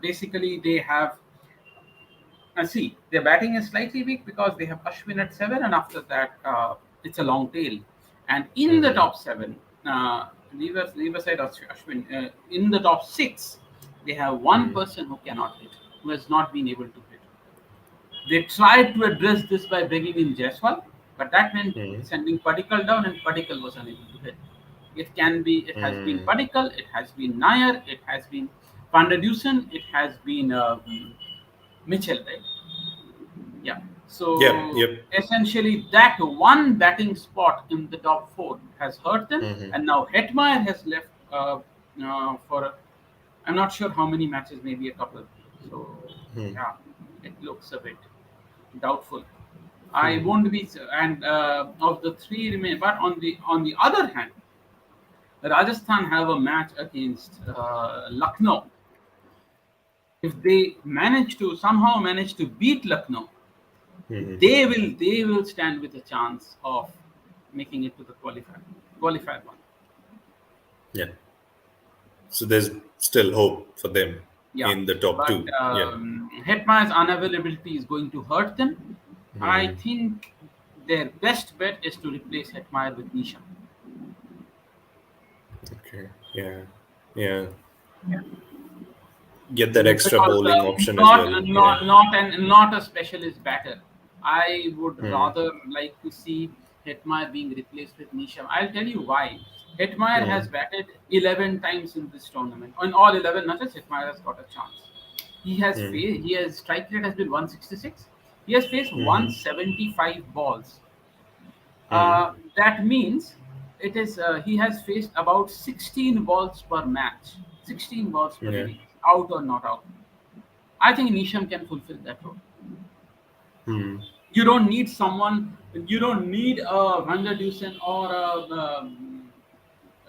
basically they have. See, their batting is slightly weak because they have Ashwin at seven, and after that it's a long tail. And in the Mm-hmm. top seven, leave aside Ashwin, in the top six, they have one Mm-hmm. person who cannot hit, who has not been able to hit. They tried to address this by bringing in Jaiswal, but that meant Mm-hmm. sending Padikkal down, and Padikkal was unable to hit. It has been Mm-hmm. Padikkal, it has been Nair, it has been Pandadusan, it has been Mitchell, right? Yeah. Yep. So Yep. essentially, that one batting spot in the top four has hurt them, Mm-hmm. and now Hetmeyer has left for I'm not sure how many matches, maybe a couple. So yeah, it looks a bit doubtful. I Mm-hmm. won't be and of the three remain. But on the other hand, Rajasthan have a match against Lucknow. If they manage to beat Lucknow, Mm-hmm. they will stand with a chance of making it to the qualified one. Yeah. So there's still hope for them Yeah, in the top but two. Yeah. Hetmeyer's unavailability is going to hurt them. I Mm-hmm. think their best bet is to replace Hetmeyer with Nisha. Okay. Yeah. Yeah. Yeah. Get that extra because bowling option as well. Yeah. not a specialist batter. I would Hmm. rather like to see Hetmeyer being replaced with Nisham. I'll tell you why. Hetmeyer Hmm. has batted 11 times in this tournament. On all 11 matches, Hetmeyer has got a chance. Hmm. He has strike rate has been 166. He has faced Hmm. 175 balls. Hmm. That means it is he has faced about 16 balls per match. 16 balls per Yeah. innings, out or not out. I think Nisham can fulfill that role. Hmm. You don't need someone. You don't need a Van der Dusen or a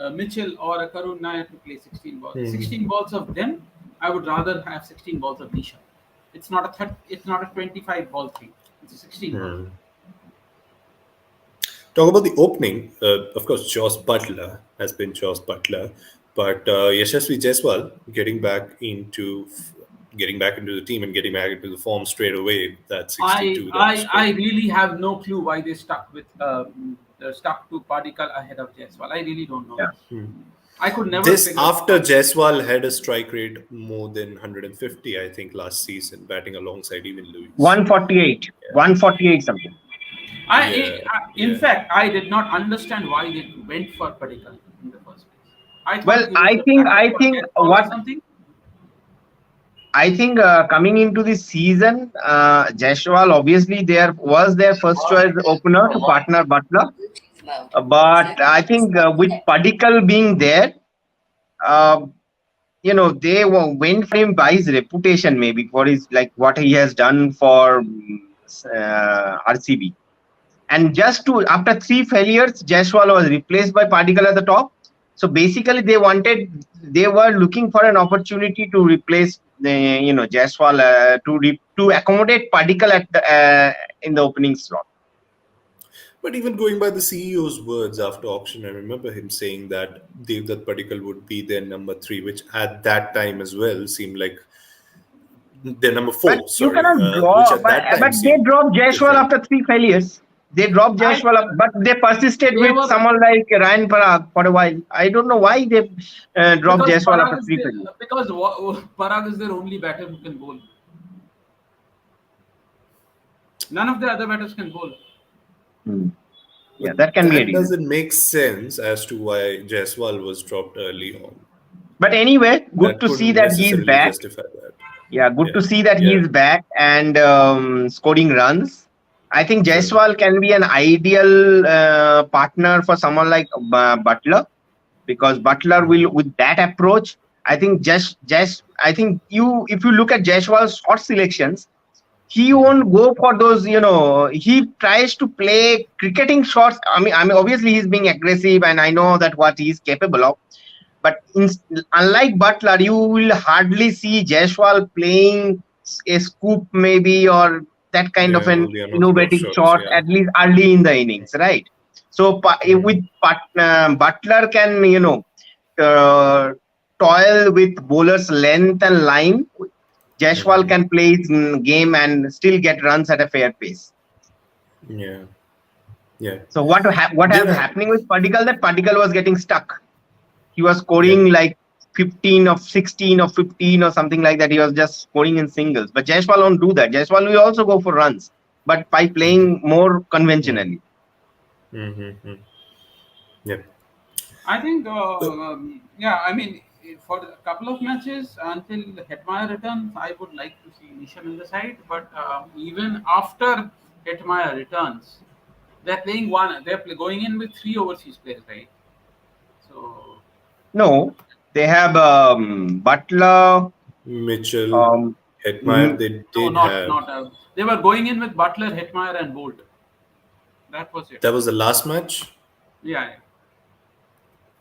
Mitchell or a Karun Nair to play 16 balls. Hmm. 16 balls of them, I would rather have 16 balls of Nisham. It's not a it's not a 25 ball thing. It's a 16 ball Hmm. thing. Talk about the opening. Of course, Joss Butler has been Joss Butler, but Yashasvi Jaiswal getting back into the team and getting back into the form straight away. That 62 that he I scored. really have no clue why they stuck to Padikkal ahead of Jaiswal. I really don't know Yeah. this. I could never This figure this after out. Jaiswal had a strike rate more than 150, I think, last season, batting alongside even Lewis. 148, 148 something. In Yeah. fact, I did not understand why they went for Padikkal in the first place. I Well, thought he was a backup I for think Jaiswal or what something. I think coming into this season, Jaiswal obviously there was their first choice opener to partner Butler, but I think with Padikkal being there, uh, they went for him by his reputation, maybe for his like what he has done for RCB. And just to after three failures, Jaiswal was replaced by Padikkal at the top. So basically, they were looking for an opportunity to replace the Jaiswal to accommodate Padikkal at in the opening slot. But even going by the CEO's words after auction, I remember him saying that Devdutt Padikkal would be their number three, which at that time as well seemed like their number But four, you sorry, cannot which draw. at that But time they seemed dropped Jaiswal different. after three failures. They dropped I Jaiswal, but they persisted They with were someone like Ryan Parag for a while. I don't know why they dropped because Jaiswal after three failures. Parag is their only batter who can bowl. None of the other batters can bowl. Hmm. Yeah, But that can be a that reason. doesn't make sense as to why Jaiswal was dropped early on. But anyway, good That to see couldn't that he is necessarily back. justify that. Yeah, good Yeah, to see that he yeah, is back and scoring runs. I think true. Jaiswal can be an ideal partner for someone like Butler because Butler will with that approach. I think just I think you if you look at Jaiswal's shot selections, he won't go for those. He tries to play cricketing shots. I mean, obviously he's being aggressive, and I know that what he's capable of. But unlike Butler, you will hardly see Jaiswal playing a scoop maybe or that kind of Yeah, an all the unorthodox innovative shots. shot Yeah. at least early in the innings, right? So with Butler can uh, toil with bowlers' length and line. Jaiswal can play his game and still get runs at a fair pace. Yeah, yeah. So what They've was had. happening with Padikkal? That Padikkal was getting stuck. He was Yeah. scoring like 15 of 16 or 15 or something like that. He was just scoring in singles. But Jaiswal won't do that. Jaiswal will also go for runs, but by playing more conventionally. Mm-hmm. Yeah. I think, Uh, yeah, I mean, for a couple of matches until Hetmeyer returns, I would like to see Nisham in the side. But even after Hetmeyer returns, they're playing one. Going in with three overseas players, right? So No, they have Butler. Mitchell, Um, Hetmeyer, mhm. they no, did have. not. They were going in with Butler, Hetmeyer, and Bolt. That was it. That was the last match. Yeah, yeah.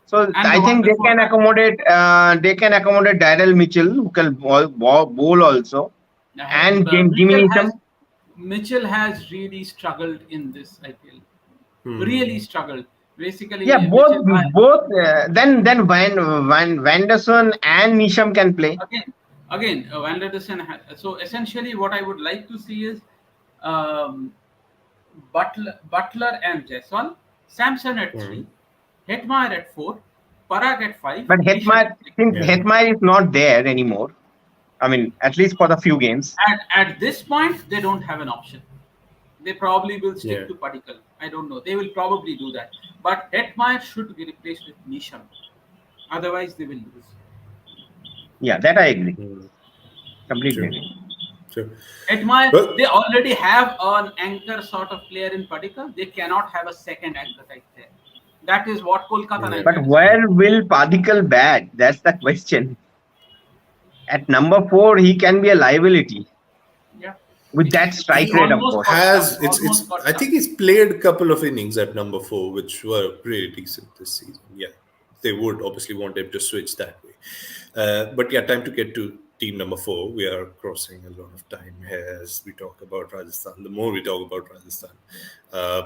So And I the one think they before can that. accommodate. They can accommodate Daryl Mitchell, who can bowl also, and Jimmy Neesham. Mitchell has really struggled in this IPL. Hmm. Really struggled. Yeah, Basically, both both. Then Van Vanderson and Neesham can play. again, Van der Dussen. So essentially, what I would like to see is um, Butler and Jaiswal, Samson at Hmm. three, Hetmeyer at four, Parag at 5, But Nishan Hetmyer, at 6. since Yeah. Hetmyer is not there anymore, I mean, at least for the few games. At this point, they don't have an option. They probably will Yeah. stick to Padikkal. I don't know. They will probably do that. But Hetmyer should be replaced with Nishan. Otherwise, they will lose. Yeah, that I agree. Mm, Completely true. agree. True. Hetmyer, Well, they already have an anchor sort of player in Padikkal. They cannot have a second anchor right there. That is what Kolkata yeah. Knight But Riders need. where will Padikal bat? That's the question. At number 4, he can be a liability Yeah. with He, that he strike rate, of almost course. got stuck. Has Almost it's got I stuck. think he's played a couple of innings at number 4, which were pretty decent this season. Yeah, they would obviously want him to switch that way. But yeah, time to get to team number 4. We are crossing a lot of time here as we talk about Rajasthan. The more we talk about Rajasthan, uh,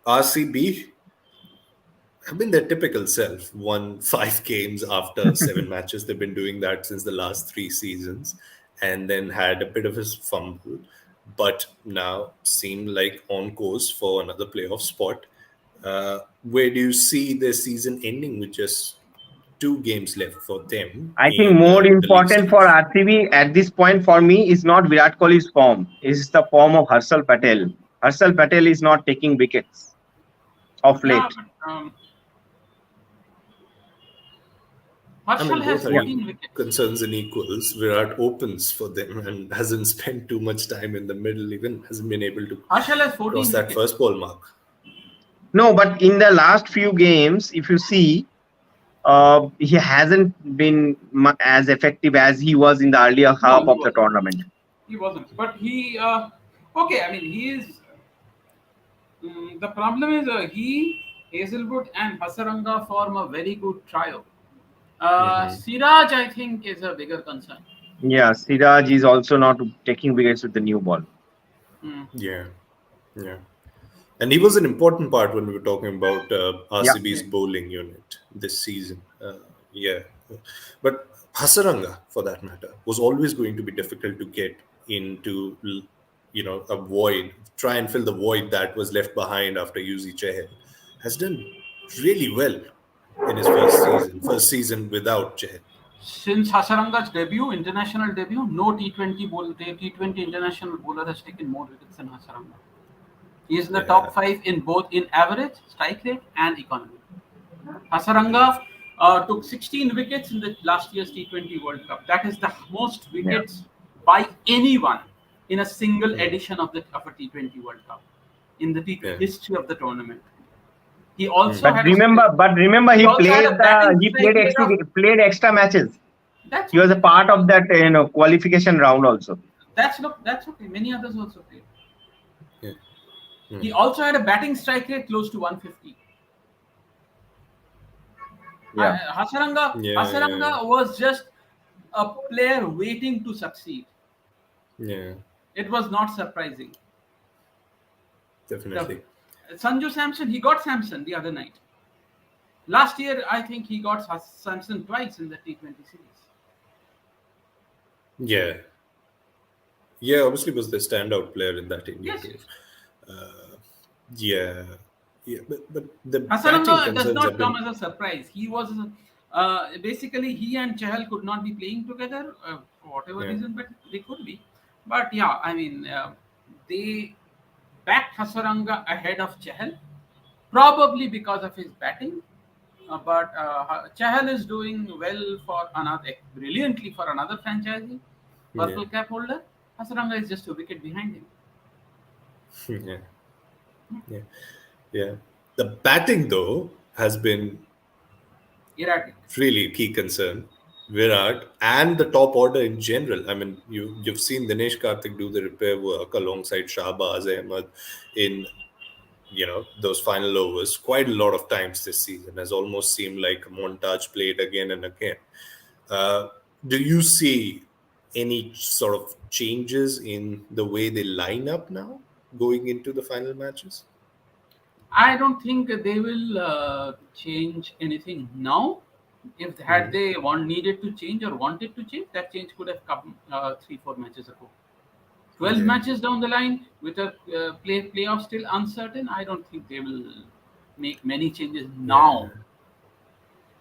RCB have been their typical self. Won 5 games after 7 matches. They've been doing that since the last 3 seasons, and then had a bit of a fumble, but now seem like on course for another playoff spot. Where do you see the season ending with just 2 games left for them I think in more the league important for stage? RCB at this point for me is not Virat Kohli's form. It's the form of Harshal Patel. Harshal Patel is not taking wickets of Yeah, late. but I Harshal mean, both has are 14 wickets. concerns and equals. Virat opens for them and hasn't spent too much time in the middle, even hasn't been able to Harshal has cross 14 that wickets. first ball mark. No, but in the last few games, if you see, he hasn't been as effective as he was in the earlier No, half he of the wasn't. tournament. He wasn't. But he, okay, I mean, he is. The problem is he, Hazelwood, and Hasaranga form a very good trio. Hmm. Siraj, I think, is a bigger concern. Yeah, Siraj is also not taking wickets with the new ball. Mm. Yeah, yeah. And he was an important part when we were talking about Yeah, RCB's bowling unit this season. Yeah. But Hasaranga, for that matter, was always going to be difficult to get into, a void, try and fill the void that was left behind after Yuzi Chahal. Has done really well in his first season without Chahal. Since Hasaranga's debut, international debut, no T20 international bowler has taken more wickets than Hasaranga. He is in the Yeah. top 5 in both in average, strike rate, and economy. Hasaranga took 16 wickets in the last year's T20 World Cup. That is the most yeah. wickets by anyone in a single edition of a T20 World Cup in the Yeah. history of the tournament. He also But had remember, he also had a batting strike rate of played extra matches. that's He was a okay. part of that qualification round also. That's okay. Many others also played. Yeah. He also had a batting strike rate close to 150. Yeah, Yeah. Hasaranga was just a player waiting to succeed. Yeah. It was not surprising. The Definitely. Sanju Samson, he got Samson the other night. Last year, I think he got Samson twice in the T20 series. Yeah. Yeah, obviously was the standout player in that India Yes, tour. yes. Yeah, yeah, but the batting Hasaranga does concerns not have come been. as a surprise. He was basically he and Chahal could not be playing together for whatever Yeah, reason, but they could be. But yeah, I mean, they backed Hasaranga ahead of Chahal, probably because of his batting. But Chahal is doing well for another, brilliantly for another franchisee, yeah, purple cap holder. Hasaranga is just a wicket behind him. yeah, yeah, yeah. The batting though has been Erratic. really key concern. Virat and the top order in general. I mean, you've seen Dinesh Karthik do the repair work alongside Shahbaz Ahmed in those final overs quite a lot of times this season. Has almost seemed like a montage played again and again. Uh, do you see any sort of changes in the way they line up now going into the final matches? I don't think they will change anything now. If had Hmm. they needed to change or wanted to change, that change could have come 3-4 matches ago. 12 Yeah. matches down the line with a playoff still uncertain. I don't think they will make many changes Yeah. now.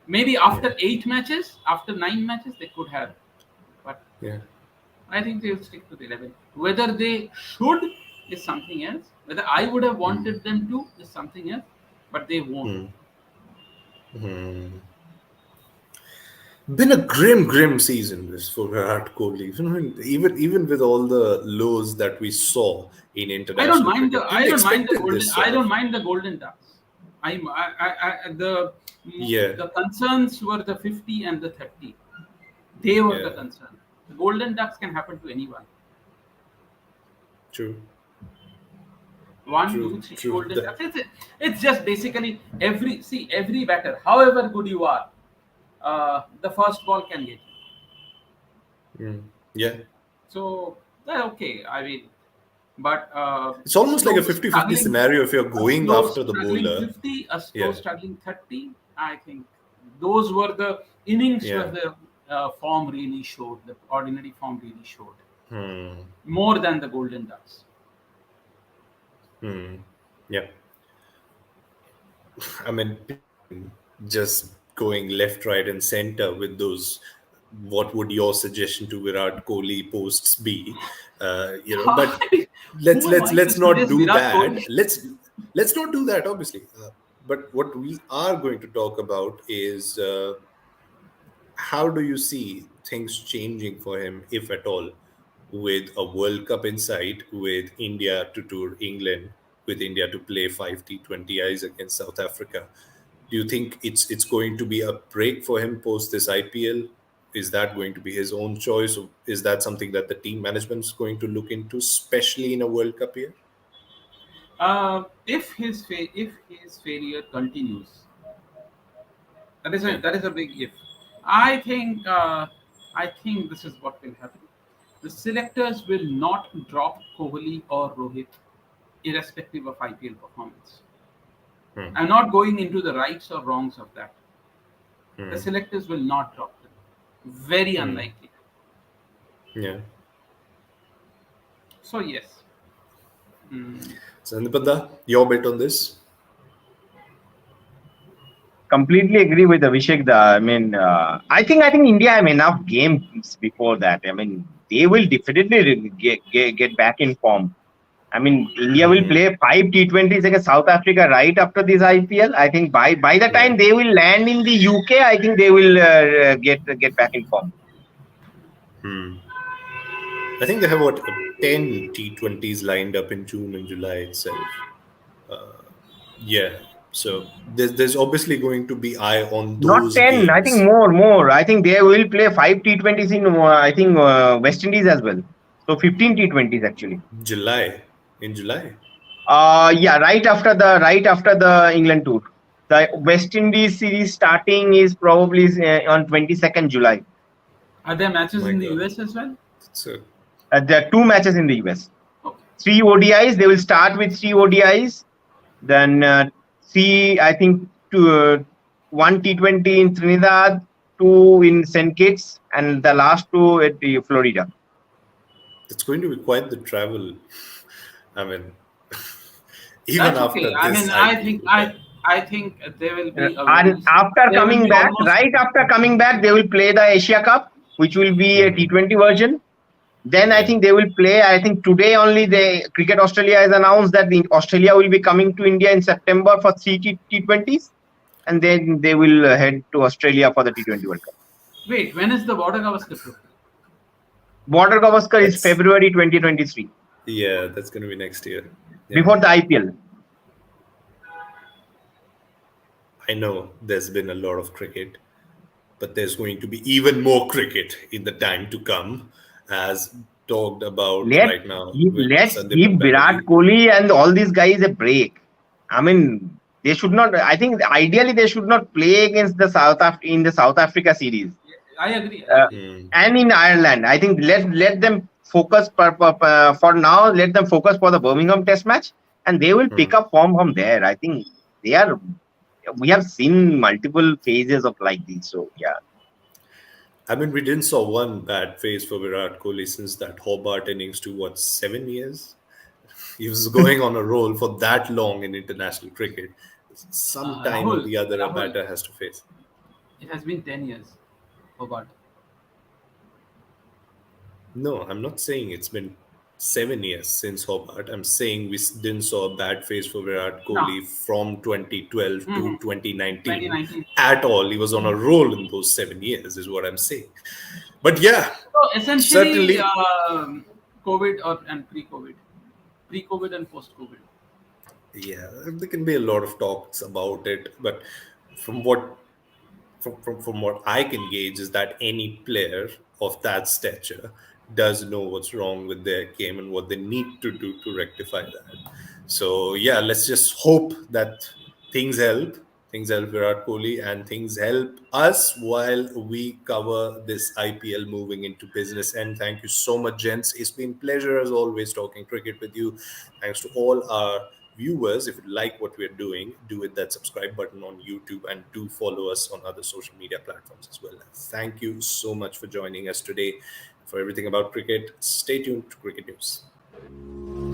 Maybe Yeah. after 8 matches, after 9 matches, they could have. But Yeah. I think they will stick to the 11. Whether they should is something else. Whether I would have wanted them to is something else. But they won't. Hmm. Hmm. Been a grim season this for Virat Kohli. Even with all the lows that we saw in I don't international mind the cricket, I didn't don't mind the expected golden this I sort of. don't mind the golden ducks. The Yeah. the concerns were the 50 and the 30. They were the Yeah. concern. The golden ducks can happen to anyone. True. One, two, True. three True. golden ducks. It's just basically every batter, however good you are, the first ball can get you. Yeah. So okay, I mean, but It's almost like a 50-50 scenario if you're a going slow after the struggling bowler. 50, a slow Yeah. struggling 30. I think those were the innings where Yeah. the form really showed, the ordinary form really showed Hmm. more than the golden ducks. Hmm. Yeah. I mean, people have been just going left, right, and center with those. What would your suggestion to Virat Kohli posts be? But let's Who am let's I to let's not suggest do Virat that. Kohli? Let's not do that. Obviously, but what we are going to talk about is how do you see things changing for him, if at all, with a World Cup in sight, with India to tour England, with India to play 5 T20Is against South Africa? Do you think it's going to be a break for him post this IPL? Is that going to be his own choice, or is that something that the team management is going to look into, especially in a World Cup year? If his failure continues, Yeah. that is a big if. I think uh, I think this is what will happen. The selectors will not drop Kohli or Rohit, irrespective of IPL performance. Hmm. I'm not going into the rights or wrongs of that. The Hmm. selectors will not drop them. Very Hmm. unlikely. Yeah. So yes. Mm. Sandipada, your bet on this? Completely agree with Abhishek. I mean, I think India have enough games before that. I mean, they will definitely get back in form. I mean, India will Hmm. play 5 T20s against South Africa right after this IPL. I think by the Yeah. time they will land in the UK, I think they will get back in form. Hmm. I think they have what 10 T20s lined up in June and July itself. Yeah. So there's obviously going to be eye on Not those 10. I think games. more. I think they will play 5 T20s in I think West Indies as well. So 15 T20s actually. July. In July. Yeah, right after the England tour. The West Indies series starting is probably on 22nd July. Are there matches My in the God. US as well? So There are two matches in the US. Okay. Three ODIs. They will start with three ODIs. Then three, I think, one T20 in Trinidad, two in St. Kitts, and the last two at the Florida. it's going to be quite the travel. I mean, even That's okay. after I this mean, I IPL. think Yeah. I think there will be a And very after there will coming be back, almost right after coming back, they will play the Asia Cup, which will be a Hmm. T20 version. Then I Yeah. think they will play. I think today only the Cricket Australia has announced that Australia will be coming to India in September for three T20s, and then they will head to Australia for the T20 World Cup. wait. When is the border Gavaskar Trophy? Border Gavaskar is That's February 2023, yeah. That's going to be next year. Yeah. before the IPL. I know there's been a lot of cricket, but there's going to be even more cricket in the time to come, as talked about Let's right now with let's Sandipan give Virat Banerjee. Kohli and all these guys a break. I mean, they should not. I think ideally they should not play against the in the South Africa series I agree. I uh, agree. and in Ireland. I think let them focus for now. Let them focus for the Birmingham Test match, and they will pick Hmm. up form from there. I think they are. We have seen multiple phases of like this. So yeah. I mean, we didn't saw one bad phase for Virat Kohli since that Hobart innings to what 7 years. He was going on a roll for that long in international cricket. Sometime or Rahul, the other, a Rahul, batter has to face. It has been 10 years. Hobart. No, I'm not saying it's been 7 years since Hobart. I'm saying we didn't saw a bad phase for Virat No. Kohli from 2012 to Mm-hmm. 2019 2019. at all. He was on a roll in those 7 years, is what I'm saying. But yeah, So essentially, certainly, COVID or and pre-COVID and post-COVID. yeah, there can be a lot of talks about it. But from what from what I can gauge is that any player of that stature does know what's wrong with their game and what they need to do to rectify that. So yeah, let's just hope that things help. Things help Virat Kohli and things help us while we cover this IPL moving into business. And thank you so much, gents. It's been pleasure as always talking cricket with you. Thanks to all our viewers. If you like what we're doing, do hit that subscribe button on YouTube and do follow us on other social media platforms as well. Thank you so much for joining us today. For everything about cricket, stay tuned to Cricket News.